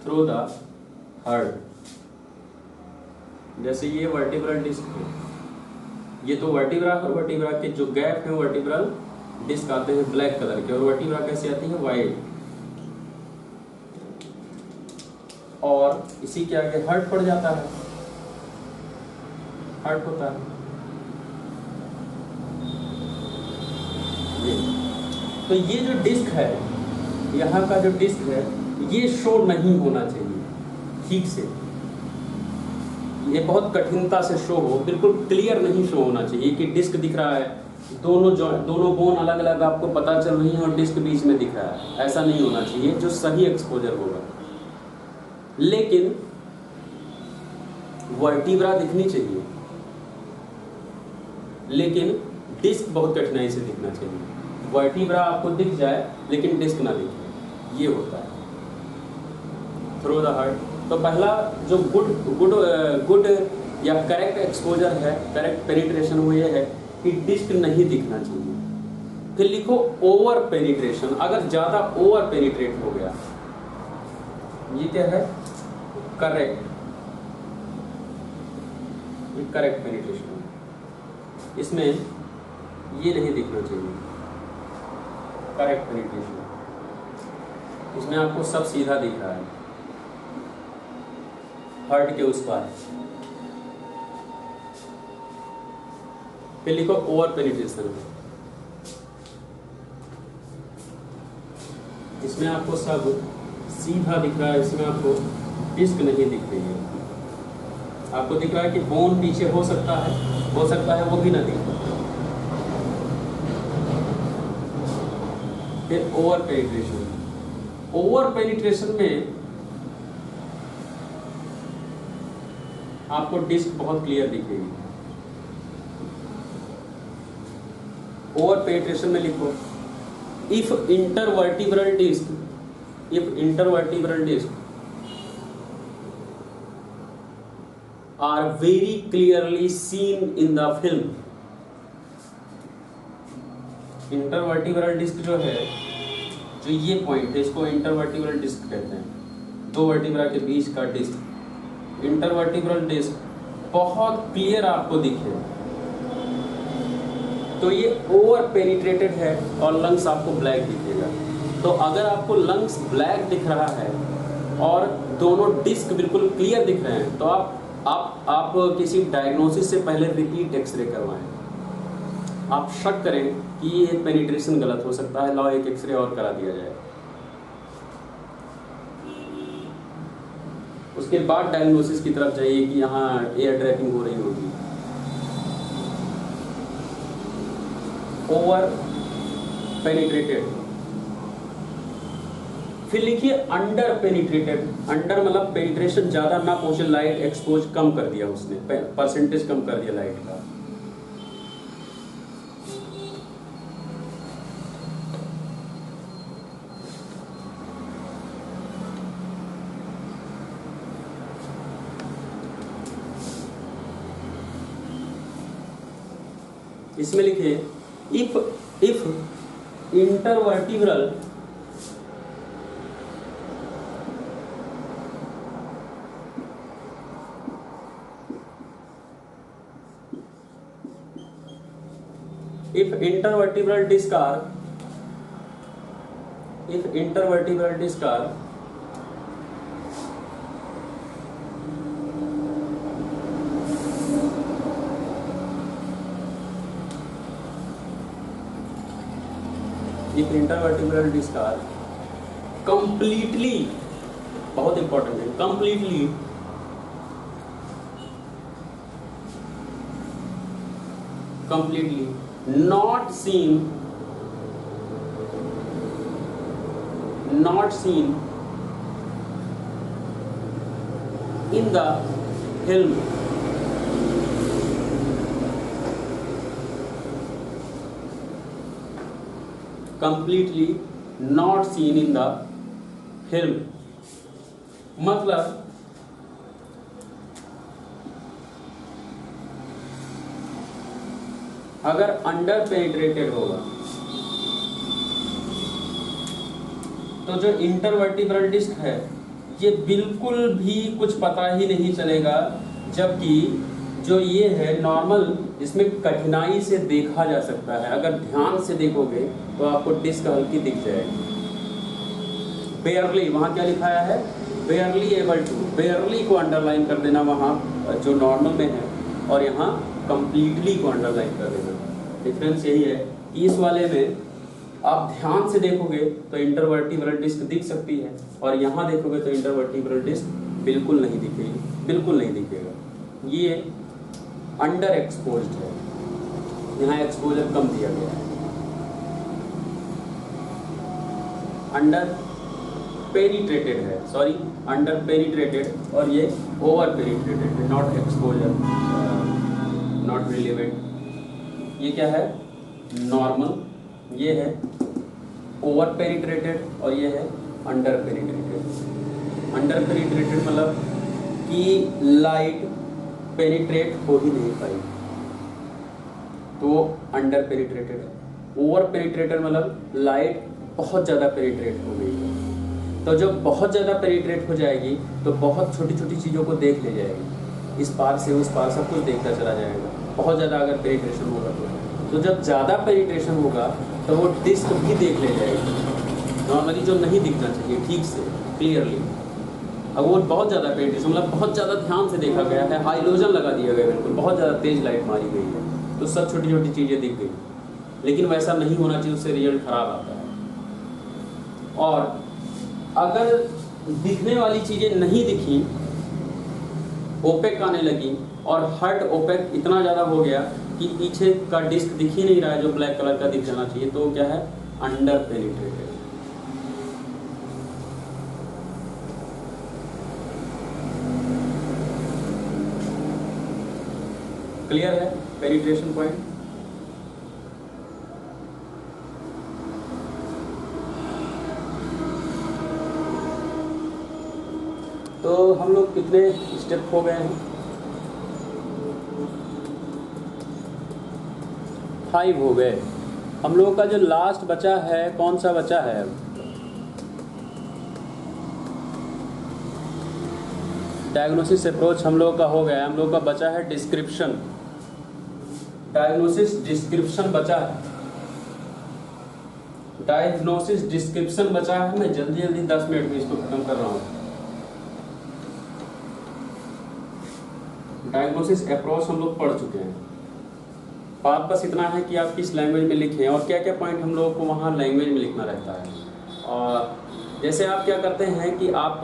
Through the heart. जैसे ये vertebral disc है, ये तो वर्टिब्रा और वर्टिब्रा के जो गैप है वर्टिब्रल डिस्क आते हैं ब्लैक कलर के, और वर्टिब्रा कैसे आती है वाइट। और इसी के आगे हार्ट पड़ जाता है, हार्ट होता है ये। तो ये जो डिस्क है, यहाँ का जो डिस्क है, ये शो नहीं होना चाहिए ठीक से, ये बहुत कठिनता से शो हो, बिल्कुल क्लियर नहीं शो होना चाहिए कि डिस्क दिख रहा है, दोनों बोन अलग अलग आपको पता चल रही है और डिस्क बीच में दिख रहा है, ऐसा नहीं होना चाहिए जो सही एक्सपोजर होगा। लेकिन वर्टिब्रा दिखनी चाहिए, लेकिन डिस्क बहुत कठिनाई से दिखना चाहिए। वर्टिब्रा आपको दिख जाए लेकिन डिस्क ना दिखे, ये होता है थ्रू द हार्ट। तो पहला जो गुड या करेक्ट एक्सपोजर है, करेक्ट पेनिट्रेशन वो ये है कि डिस्क नहीं दिखना चाहिए। फिर लिखो ओवर पेनिट्रेशन, अगर ज्यादा ओवर पेनिट्रेट हो गया, ये क्या है करेक्ट, ये करेक्ट पेनिट्रेशन, इसमें ये नहीं दिखना चाहिए करेक्ट पेनिट्रेशन, इसमें आपको सब सीधा दिख रहा है हार्ट के उस पार। फिर लिखो ओवर पेनिट्रेशन, इसमें आपको सब सीधा दिख रहा है, इसमें आपको डिस्क नहीं दिख रही है, आपको दिख रहा है कि बोन पीछे हो सकता है वो भी ना दिखे। फिर ओवर पेनिट्रेशन, ओवर पेनिट्रेशन में आपको डिस्क बहुत क्लियर दिखेगी। ओवर पेनिट्रेशन में लिखो if intervertebral disc are very clearly seen in the film. Intervertebral disc जो है, जो ये पॉइंट है, इसको इंटरवर्टिब्रल डिस्क कहते हैं, दो वर्टिब्रा के बीच का डिस्क। इंटरवर्टिब्रल डिस्क बहुत क्लियर आपको दिखे तो ये ओवर पेनिट्रेटेड है और लंग्स आपको ब्लैक दिखेगा। तो अगर आपको लंग्स ब्लैक दिख रहा है और दोनों डिस्क बिल्कुल क्लियर दिख रहे हैं, तो आप किसी डायग्नोसिस से पहले रिपीट एक्सरे करवाएं। आप शक करें कि ये पेनिट्रेशन गलत हो सकता है, लाओ एक एक्सरे और करा दिया जाए, उसके बाद डायग्नोसिस की तरफ जाइए कि यहाँ एयर ट्रैपिंग हो रही होगी। Over penetrated. फिर लिखिए अंडर पेनिट्रेटेड, अंडर मतलब पेनिट्रेशन ज्यादा ना पहुंचे, लाइट एक्सपोज कम कर दिया उसने, परसेंटेज कम कर दिया लाइट का। इसमें लिखिए if intervertebral disc are completely, बहुत इंपॉर्टेंट है, completely not seen in the film. Completely not seen in the film, मतलब अगर अंडर पेनिट्रेटेड होगा तो जो इंटरवर्टिब्रल डिस्क है ये बिल्कुल भी कुछ पता ही नहीं चलेगा, जबकि जो ये है नॉर्मल, इसमें कठिनाई से देखा जा सकता है। अगर ध्यान से देखोगे तो आपको डिस्क हल्की दिख जाएगी। बेयरली, वहाँ क्या लिखाया है, बेयरली एबल टू, बेयरली को अंडरलाइन कर देना वहाँ जो नॉर्मल में है, और यहाँ कंप्लीटली को अंडरलाइन कर देना। डिफरेंस यही है कि इस वाले में आप ध्यान से देखोगे तो इंटरवर्टिब्रल डिस्क दिख सकती है, और यहाँ देखोगे तो इंटरवर्टिब्रल डिस्क बिल्कुल नहीं दिखेगी, बिल्कुल नहीं दिखेगा। ये अंडर एक्सपोज्ड है, यहाँ एक्सपोजर कम दिया गया है। अंडर पेनिट्रेटेड है, सॉरी अंडर पेनिट्रेटेड, और ये ओवर पेनिट्रेटेड है, नॉट एक्सपोजर, नॉट रिलेवेंट। ये क्या है, नॉर्मल, ये है ओवर पेनिट्रेटेड, और ये है अंडर पेनिट्रेटेड। अंडर पेनिट्रेटेड मतलब कि लाइट पेनिट्रेट हो ही नहीं पाई, तो अंडर पेनिट्रेटेड है। ओवर पेनिट्रेटेड मतलब लाइट बहुत ज़्यादा पेनिट्रेट हो गई है। तो जब बहुत ज़्यादा पेनिट्रेट हो जाएगी तो बहुत छोटी छोटी चीज़ों को देख ले जाएगी, इस पार से उस पार सब कुछ देखता चला जाएगा, बहुत ज़्यादा अगर पेनिट्रेशन होगा तो जब ज़्यादा पेनिट्रेशन होगा तो वो डिस्क भी देख ले जाएगी, नॉर्मली जो नहीं दिखना चाहिए ठीक से क्लियरली। अब वो बहुत ज़्यादा पेनिट्रेशन मतलब बहुत ज़्यादा ध्यान से देखा गया है, हाइलोजन लगा दिया गया, बिल्कुल बहुत ज़्यादा तेज लाइट मारी गई है, तो सब छोटी छोटी चीज़ें दिख गई। लेकिन वैसा नहीं होना चाहिए, उससे रिजल्ट खराब आता है। और अगर दिखने वाली चीज़ें नहीं दिखी, ओपेक आने लगी, और हर्ट ओपेक इतना ज़्यादा हो गया कि पीछे का डिस्क दिख ही नहीं रहा है जो ब्लैक कलर का दिख जाना चाहिए, तो क्या है, अंडर पेनिट्रेटेड। क्लियर है पेनिट्रेशन पॉइंट? तो हम लोग कितने स्टेप हो गए हैं? 5 हो गए। हम लोगों का जो लास्ट बचा है, कौन सा बचा है? डायग्नोसिस अप्रोच हम लोगों का हो गया है। हम लोगों का बचा है डिस्क्रिप्शन, डायग्नोसिस डिस्क्रिप्शन बचा है, डायग्नोसिस डिस्क्रिप्शन बचा है। मैं जल्दी जल्दी 10 मिनट में इसको खत्म कर रहा हूँ। डायग्नोसिस अप्रोच हम लोग पढ़ चुके हैं। बात बस इतना है कि आप किस लैंग्वेज में लिखें, और क्या क्या पॉइंट हम लोगों को वहाँ लैंग्वेज में लिखना रहता है। और जैसे आप क्या करते हैं कि आप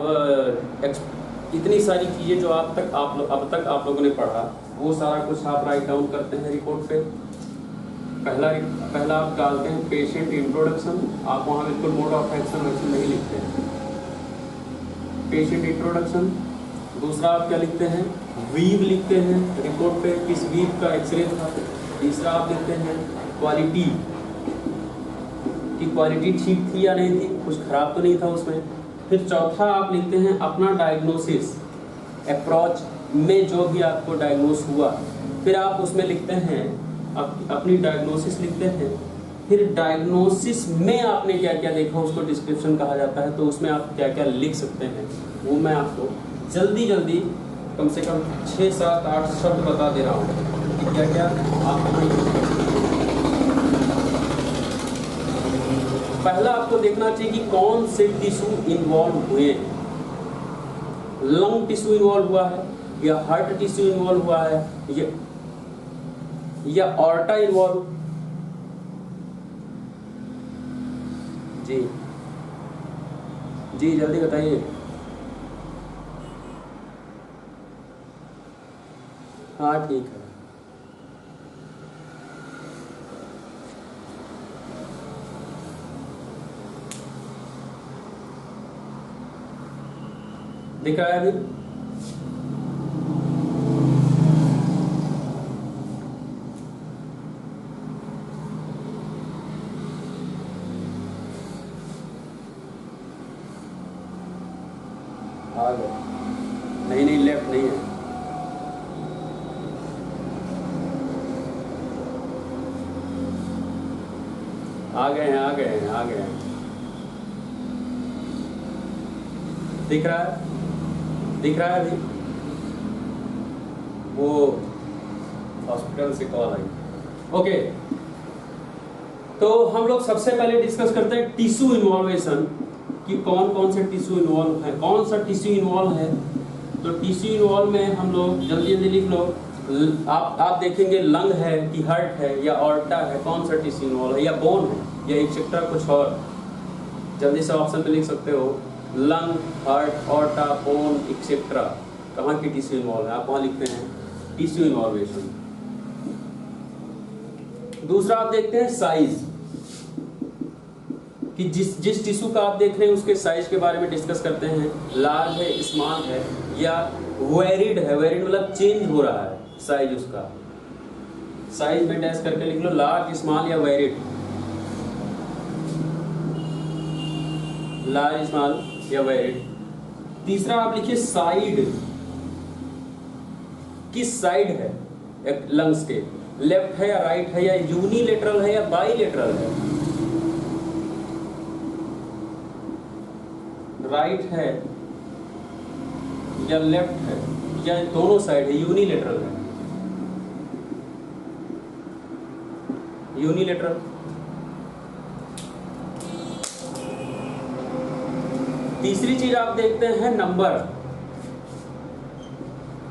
इतनी सारी चीज़ें जो अब तक आप लोगों ने पढ़ा, वो सारा कुछ आप राइट डाउन करते हैं रिपोर्ट पे। पहला आप डालते हैं पेशेंट इंट्रोडक्शन। आप वहाँ बिल्कुल मोड ऑफ एक्शन वैक्शन नहीं लिखते हैं, पेशेंट इंट्रोडक्शन। दूसरा आप क्या लिखते हैं, वीव लिखते हैं रिपोर्ट पे, किस वीव का एक्सरे था। तीसरा आप लिखते हैं क्वालिटी, कि क्वालिटी ठीक थी या नहीं थी, कुछ खराब तो नहीं था उसमें। फिर चौथा आप लिखते हैं अपना डायग्नोसिस अप्रोच में जो भी आपको डायग्नोस हुआ, फिर आप उसमें लिखते हैं अपनी डायग्नोसिस लिखते हैं। फिर डायग्नोसिस में आपने क्या क्या देखा उसको डिस्क्रिप्शन कहा जाता है, तो उसमें आप क्या क्या लिख सकते हैं वो मैं आपको जल्दी जल्दी कम से कम 6, 7, 8 शब्द बता दे रहा हूँ कि क्या क्या आप पहला आपको देखना चाहिए कि कौन से टिश्यू इन्वॉल्व हुए। लंग टिश्यू इन्वॉल्व हुआ है, या हार्ट टिश्यू इन्वॉल्व हुआ है, या ऑर्टा इन्वॉल्व। जी जी जल्दी बताइए। हाँ ठीक है। दिखाया भी? आ गए? नहीं लेफ्ट नहीं है। आ गए हैं। दिख रहा है, दिख रहा है अभी? वो हॉस्पिटल से कॉल आई। ओके, तो हम लोग सबसे पहले डिस्कस करते हैं टिश्यू इन्वॉल्वेशन कि कौन कौन से टिश्यू इन्वॉल्व है, कौन सा टिश्यू इन्वॉल्व है। तो टिश्यू इन्वॉल्व में हम लोग जल्दी जल्दी लिख लो। आप देखेंगे लंग है कि हार्ट है या ऑर्टा है, कौन सा टिश्यू इन्वॉल्व है, या बोन है या एक्सेट्रा कुछ और। जल्दी से ऑप्शन पे लिख सकते हो, lung, heart, aorta, bone, etcetera, कहाँ की टिश्यू इन्वॉल्व है, आप वहाँ लिखते हैं टिश्यू इन्वॉल्वेशन। दूसरा आप देखते हैं साइज, कि जिस टिश्यू का आप देख रहे हैं उसके साइज के बारे में डिस्कस करते हैं। लार्ज है, स्मॉल है या वेरिड है, वेरिड मतलब चेंज हो रहा है साइज उसका। साइज में डैश करके लिख लो, लार्ज, स्मॉल या वेरिड, लार्ज, स्मॉल या वेरिड। तीसरा आप लिखिए साइड, किस साइड है लंग्स के, लेफ्ट है या राइट है या यूनिलेटरल है या बाईलेटरल है, राइट है या लेफ्ट है या दोनों साइड है, यूनिलेटरल है, यूनिलेटरल। तीसरी चीज आप देखते हैं नंबर,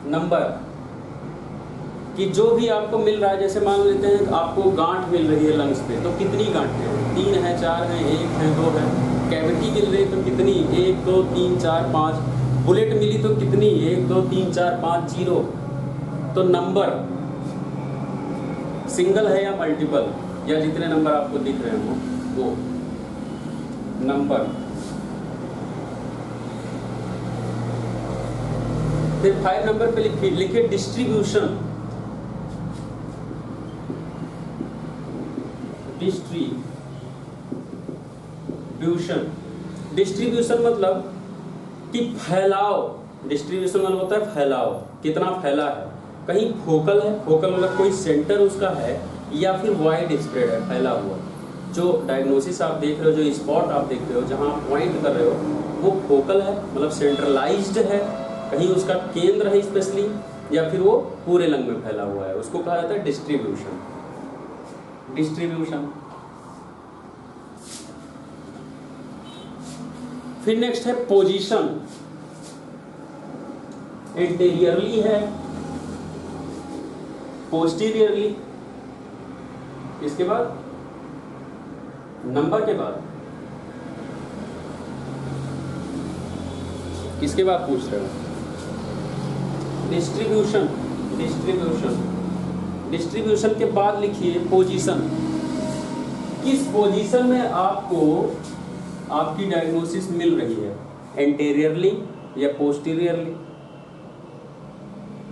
नंबर कि जो भी आपको मिल रहा है, जैसे मान लेते हैं आपको गांठ मिल रही है लंग्स पे, तो कितनी गांठें हैं, 3 है, 4 है, 1 है, 2 है। कैविटी मिल रही है तो कितनी, 1 2 3 4 5। बुलेट मिली तो कितनी, 1 2 3 4 5 0। तो नंबर सिंगल है या मल्टीपल, या जितने नंबर आपको दिख रहे हो वो नंबर। फिर 5 नंबर पे लिखिए डिस्ट्रीब्यूशन, डिस्ट्रीब्यूशन, डिस्ट्रीब्यूशन मतलब कि फैलाव। डिस्ट्रीब्यूशन मतलब होता है फैलाव, कितना फैला है। कहीं फोकल है, फोकल मतलब कोई सेंटर उसका है, या फिर वाइड स्प्रेड है, फैला हुआ। जो डायग्नोसिस आप देख रहे हो, जो स्पॉट आप देख रहे हो, जहां आप पॉइंट कर रहे हो, वो फोकल है मतलब सेंट्रलाइज्ड है, कहीं उसका केंद्र है स्पेशली, या फिर वो पूरे लंग में फैला हुआ है, उसको कहा जाता है डिस्ट्रीब्यूशन। डिस्ट्रीब्यूशन। फिर नेक्स्ट है पोजीशन, एंटीरियरली है, पोस्टीरियरली, इसके बाद नंबर के बाद किसके बाद पूछ रहे हो, डिस्ट्रीब्यूशन। डिस्ट्रीब्यूशन, डिस्ट्रीब्यूशन के बाद लिखिए पोजीशन, किस पोजीशन में आपको आपकी डायग्नोसिस मिल रही है, एंटीरियरली या पोस्टीरियरली।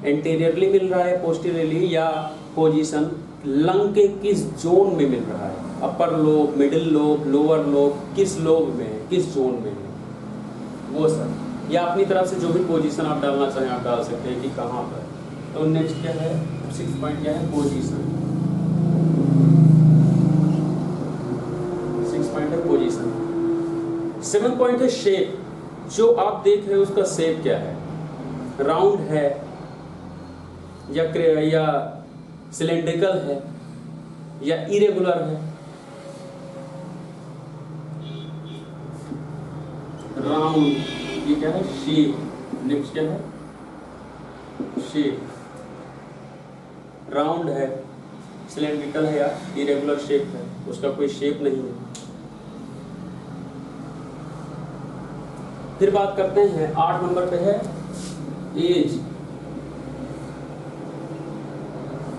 एंटीरियरली मिल रहा है, पोस्टीरियरली, या पोजीशन लंग के किस जोन में मिल रहा है, upper lobe, middle lobe, lower lobe, किस लोब में है, किस जोन में है, वो सब, या अपनी तरफ से जो भी पोजीशन आप डालना चाहें आप डाल सकते हैं कि कहाँ पर। तो नेक्स्ट क्या है, 6 पॉइंट क्या है, पोजीशन। 6 पॉइंट है पोजीशन। 7 पॉइंट है शेप, जो आप देख रहे हो उसका शेप क्या है, राउंड है या सिलेंड्रिकल है या इरेगुलर है। राउंड, ये क्या है, शेप। नेक्स्ट क्या है, शेप, राउंड है, सिलेंड्रिकल है या इरेगुलर शेप है, उसका कोई शेप नहीं है। फिर बात करते हैं 8 नंबर पे है एज।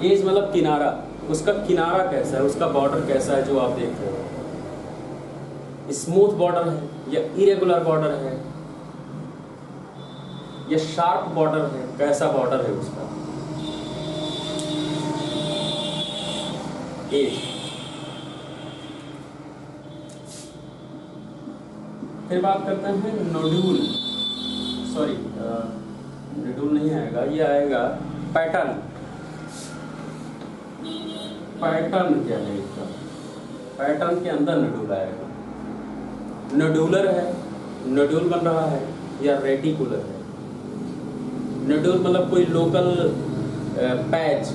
एज मतलब किनारा, उसका किनारा कैसा है, उसका बॉर्डर कैसा है जो आप देख रहे हो, स्मूथ बॉर्डर है या इरेगुलर बॉर्डर है या शार्प बॉर्डर है, कैसा बॉर्डर है उसका, एज। फिर बात करते हैं नोड्यूल, सॉरी नोड्यूल नहीं आएगा, ये आएगा पैटर्न। पैटर्न क्या है इसका, पैटर्न के अंदर नोड्यूल आएगा। नोड्यूलर है नोड्यूल बन रहा है या रेटिकुलर है। नोड्यूल मतलब कोई लोकल पैच,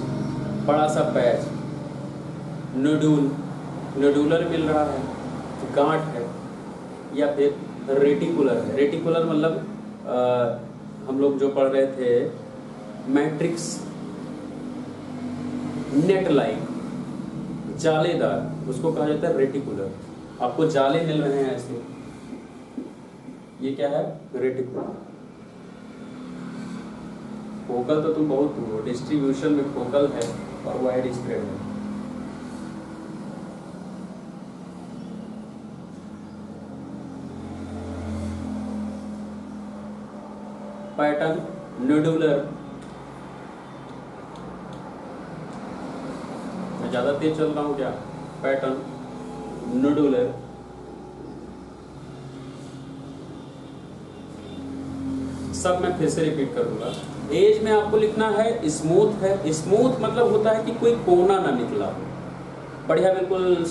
बड़ा सा पैच, नोड्यूल, नोड्यूलर मिल रहा है, गांठ है, या फिर रेटिकुलर है। रेटिकुलर मतलब हम लोग जो पढ़ रहे थे मैट्रिक्स, नेट लाइक, जालेदार, उसको कहा जाता है रेटिकुलर। आपको जाले मिल रहे हैं ऐसे, ये क्या है? रेटिकुलर। फोकल तो तुम बहुत दूर हो, डिस्ट्रीब्यूशन में फोकल है और वाइड स्प्रेड है। पैटर्न नोडुलर, मैं ज्यादा तेज चल रहा हूं क्या? पैटर्न नोडुलर, सब मैं फिर से रिपीट करूंगा। एज में आपको लिखना है स्मूथ है। स्मूथ मतलब होता है कि कोई कोना ना निकला हो, बढ़िया बिल्कुल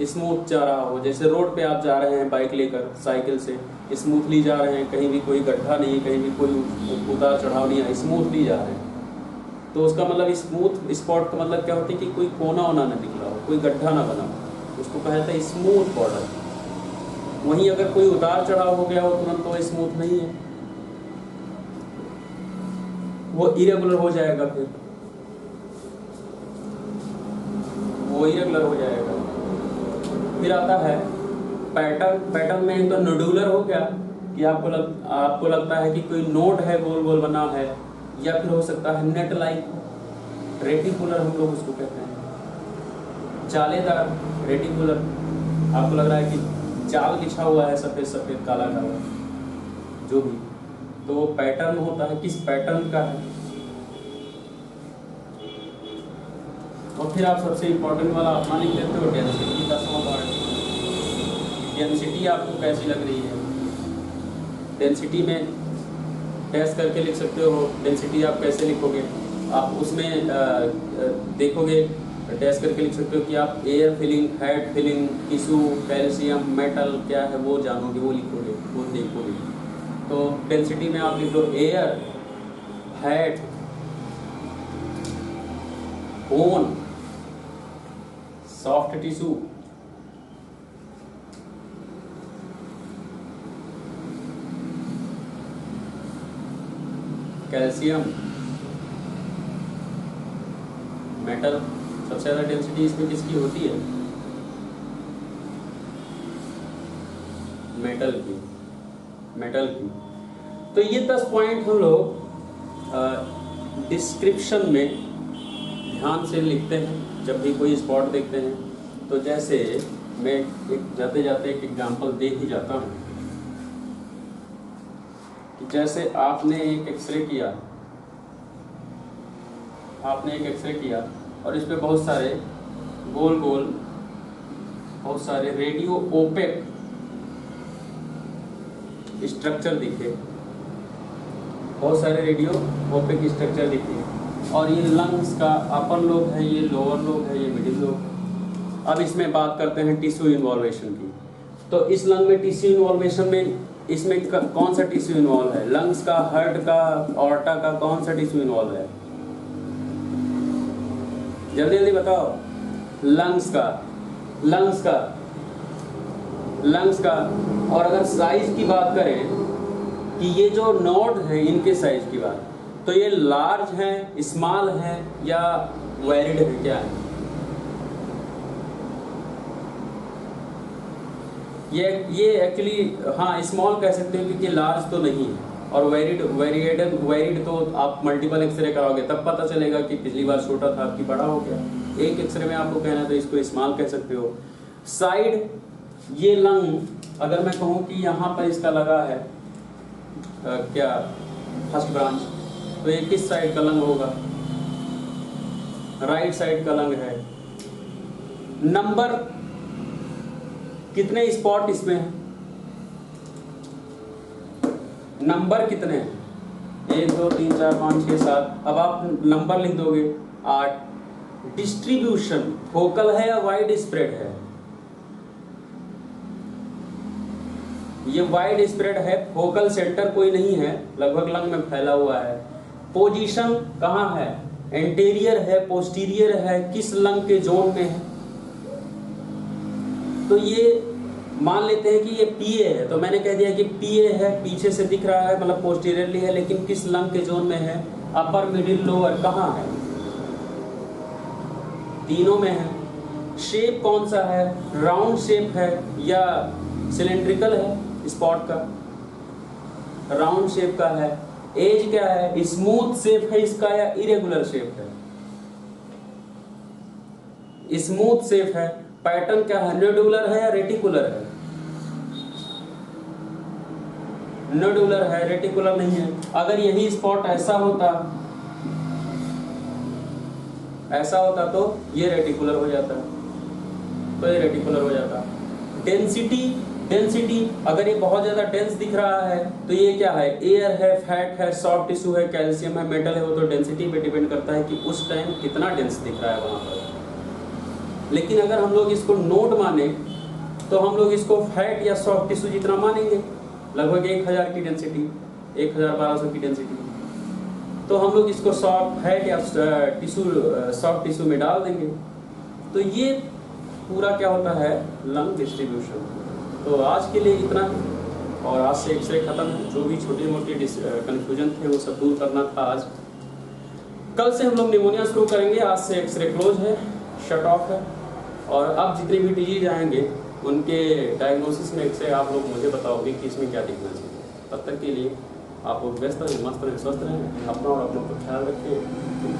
स्मूथ जा रहा हो। जैसे रोड पे आप जा रहे हैं बाइक लेकर, साइकिल से स्मूथली जा रहे हैं, कहीं भी कोई गड्ढा नहीं, कहीं भी कोई उतार चढ़ाव नहीं है, स्मूथली जा रहे हैं, तो उसका मतलब स्मूथ स्पॉट का मतलब क्या होता है कि कोई कोना वोना ना निकला हो, कोई गड्ढा ना बना हो, उसको कहा जाता है स्मूथ बॉर्डर। वहीं अगर कोई उतार चढ़ाव हो गया हो तुरंत, तो स्मूथ नहीं है, वो इरेगुलर हो जाएगा, फिर वो इरेगुलर हो जाएगा। फिर आता है पैटर्न। पैटर्न में तो नोडुलर हो गया कि आपको लगता है कि कोई नोड है, गोल गोल बना है, या फिर हो सकता है नेट लाइक, रेटिकुलर हम लोग उसको कहते हैं, जालेदार, रेटिकुलर। आपको लग रहा है कि जाल बिछा हुआ है, सफेद सफेद काला काला, जो भी, तो वो पैटर्न होता है, किस पैटर्न का है। और फिर आप सबसे इम्पोर्टेंट वाला अपना लिख लेते हो, डेंसिटी का सवाल। डेंसिटी आपको कैसी लग रही है? डेंसिटी में डैश करके लिख सकते हो। डेंसिटी आप कैसे लिखोगे? आप उसमें देखोगे, डैश करके लिख सकते हो कि आप air filling, fat filling, tissue, calcium, metal क्या है वो जानोगे, वो लिखोगे, वो देखोगे। तो डेंसिटी में आप लिख लो air, fat, bone, soft tissue, calcium, metal. सबसे ज़्यादा डेंसिटी इसमें किसकी होती है? मेटल की, मेटल की। तो ये 10 पॉइंट हम लोग डिस्क्रिप्शन में ध्यान से लिखते हैं जब भी कोई स्पॉट देखते हैं। तो जैसे मैं एक जाते जाते एक एग्जांपल दे ही जाता हूँ कि जैसे आपने एक एक्सरे किया, आपने एक एक्सरे किया और इस पे बहुत सारे गोल गोल, बहुत सारे रेडियो ओपेक स्ट्रक्चर दिखे, बहुत सारे रेडियो ओपेक स्ट्रक्चर दिखे, और ये लंग्स का अपर लोब है, ये लोअर लोब है, ये मिडिल लोब। अब इसमें बात करते हैं टिश्यू इन्वॉल्वेशन की। तो इस लंग में टिश्यू इन्वॉल्वेशन में इसमें कौन सा टिश्यू इन्वॉल्व है? लंग्स का, हार्ट का, ऑर्टा का, कौन सा टिश्यू इन्वॉल्व है? जल्दी जल्दी बताओ। लंग्स का, लंग्स का, लंग्स का। और अगर साइज की बात करें कि ये जो नोड है इनके साइज की बात, तो ये लार्ज है, स्मॉल है, या वेरिड है, क्या है? ये एक्चुअली हाँ स्मॉल कह सकते हो क्योंकि लार्ज तो नहीं है, और वेरिड तो आप मल्टीपल एक्सरे कराओगे तब पता चलेगा कि पिछली बार छोटा था आपकी बड़ा हो गया। एक एक्सरे में आपको कहना है तो इसको स्मॉल कह सकते हो। साइड, ये लंग अगर मैं कहूँ कि यहाँ पर इसका लगा है क्या फर्स्ट ब्रांच, तो ये किस साइड का लंग होगा? राइट साइड का लंग है। नंबर कितने स्पॉट इसमें है? नंबर कितने हैं? 1 2 3 4 5 6 7। अब आप नंबर लिख दोगे 8। डिस्ट्रीब्यूशन फोकल है या वाइड स्प्रेड है? ये वाइड स्प्रेड है, फोकल सेंटर कोई नहीं है, लगभग लंग में फैला हुआ है। पोजीशन कहाँ है, एंटीरियर है, पोस्टीरियर है, किस लंग के जोन में है। तो ये मान लेते हैं कि ये पीए है, तो मैंने कह दिया कि पीए है, पीछे से दिख रहा है, मतलब पोस्टीरियरली है, लेकिन किस लंग के जोन में है, अपर, मिडिल, लोअर, कहाँ है, तीनों में है। शेप कौन सा है, राउंड शेप है या सिलेंड्रिकल है, स्पॉट का राउंड शेप का है। एज क्या है, स्मूथ शेप है इसका या इरेगुलर शेप है, स्मूथ शेप है। पैटर्न क्या है, नोडुलर है या रेटिकुलर है, नोडुलर है, रेटिकुलर नहीं है। अगर यही स्पॉट ऐसा होता तो ये रेटिकुलर हो जाता, तो ये रेटिकुलर हो जाता। डेंसिटी अगर ये बहुत ज्यादा डेंस दिख रहा है तो ये क्या है, एयर है, फैट है, सॉफ्ट टिश्यू है, कैल्शियम है, मेटल है, वो तो डेंसिटी पे डिपेंड करता है कि उस टाइम कितना डेंस दिख रहा है वहां पर। लेकिन अगर हम लोग इसको नोड माने तो हम लोग इसको फैट या सॉफ्ट टिश्यू जितना मानेंगे, लगभग 1000 की डेंसिटी, 1200 की डेंसिटी, तो हम लोग इसको सॉफ्ट फैट या सॉफ्ट टिश्यू में डाल देंगे। तो ये पूरा क्या होता है, लंग डिस्ट्रीब्यूशन। तो आज के लिए इतना, और आज से एक्सरे खत्म है। जो भी छोटी मोटी कन्फ्यूजन थे वो सब दूर करना था आज। कल से हम लोग निमोनिया शुरू करेंगे, आज से एक्सरे क्लोज है, शट ऑफ है। और अब जितने भी डिजीज आएंगे उनके डायग्नोसिस में एक्सरे आप लोग मुझे बताओगे कि इसमें क्या दिखना चाहिए। तब तक के लिए आप लोग व्यस्त रहें, मस्त रहें, स्वस्थ रहें, अपना और अपनों का ख्याल रखें।